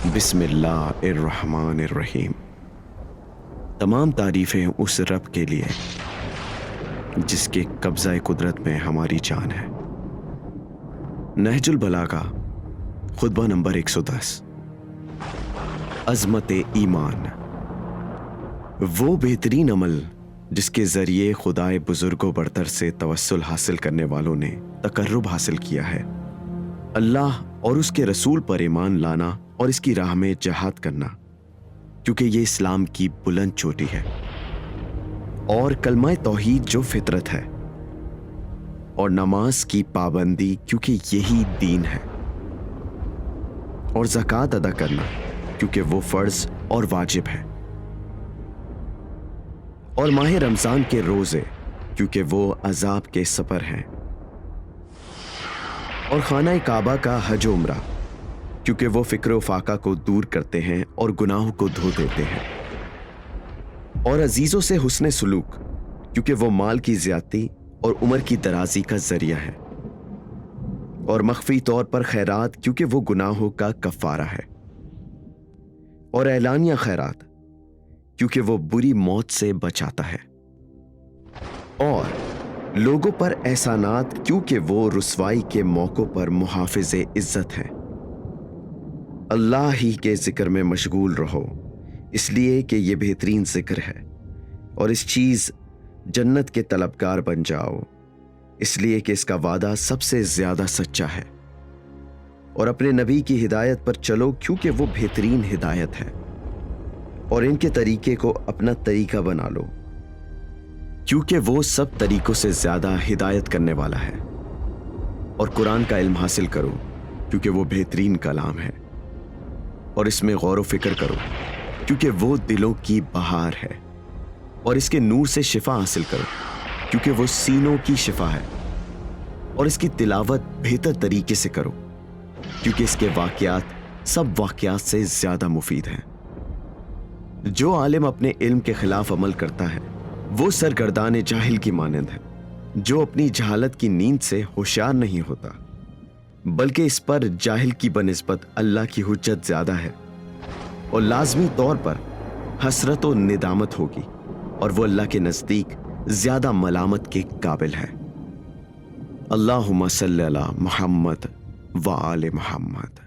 بسم اللہ الرحمن الرحیم۔ تمام تعریفیں اس رب کے لیے جس کے قبضہ قدرت میں ہماری جان ہے۔ نہج البلاغہ خطبہ نمبر 110۔ عظمت ایمان، وہ بہترین عمل جس کے ذریعے خدائے بزرگ و برتر سے توسل حاصل کرنے والوں نے تقرب حاصل کیا ہے۔ اللہ اور اس کے رسول پر ایمان لانا اور اس کی راہ میں جہاد کرنا، کیونکہ یہ اسلام کی بلند چوٹی ہے، اور کلمہ توحید جو فطرت ہے، اور نماز کی پابندی کیونکہ یہی دین ہے، اور زکوٰۃ ادا کرنا کیونکہ وہ فرض اور واجب ہے، اور ماہ رمضان کے روزے کیونکہ وہ عذاب کے سپر ہیں، اور خانہ کعبہ کا حج و عمرہ کیونکہ وہ فکر و فاقہ کو دور کرتے ہیں اور گناہوں کو دھو دیتے ہیں، اور عزیزوں سے حسن سلوک کیونکہ وہ مال کی زیادتی اور عمر کی درازی کا ذریعہ ہے، اور مخفی طور پر خیرات کیونکہ وہ گناہوں کا کفارہ ہے، اور اعلانیہ خیرات کیونکہ وہ بری موت سے بچاتا ہے، اور لوگوں پر احسانات کیونکہ وہ رسوائی کے موقعوں پر محافظ عزت ہے۔ اللہ ہی کے ذکر میں مشغول رہو، اس لیے کہ یہ بہترین ذکر ہے، اور اس چیز جنت کے طلبگار بن جاؤ، اس لیے کہ اس کا وعدہ سب سے زیادہ سچا ہے، اور اپنے نبی کی ہدایت پر چلو کیونکہ وہ بہترین ہدایت ہے، اور ان کے طریقے کو اپنا طریقہ بنا لو کیونکہ وہ سب طریقوں سے زیادہ ہدایت کرنے والا ہے، اور قرآن کا علم حاصل کرو کیونکہ وہ بہترین کلام ہے، اور اس میں غور و فکر کرو کیونکہ وہ دلوں کی بہار ہے، اور اس کے نور سے شفا حاصل کرو کیونکہ وہ سینوں کی شفا ہے، اور اس کی تلاوت بہتر طریقے سے کرو کیونکہ اس کے واقعات سب واقعات سے زیادہ مفید ہیں۔ جو عالم اپنے علم کے خلاف عمل کرتا ہے وہ سرگردان جاہل کی مانند ہے، جو اپنی جہالت کی نیند سے ہوشیار نہیں ہوتا، بلکہ اس پر جاہل کی بنسبت اللہ کی حجت زیادہ ہے، اور لازمی طور پر حسرت و ندامت ہوگی، اور وہ اللہ کے نزدیک زیادہ ملامت کے قابل ہے۔ اللہم صلی علی محمد و آل محمد۔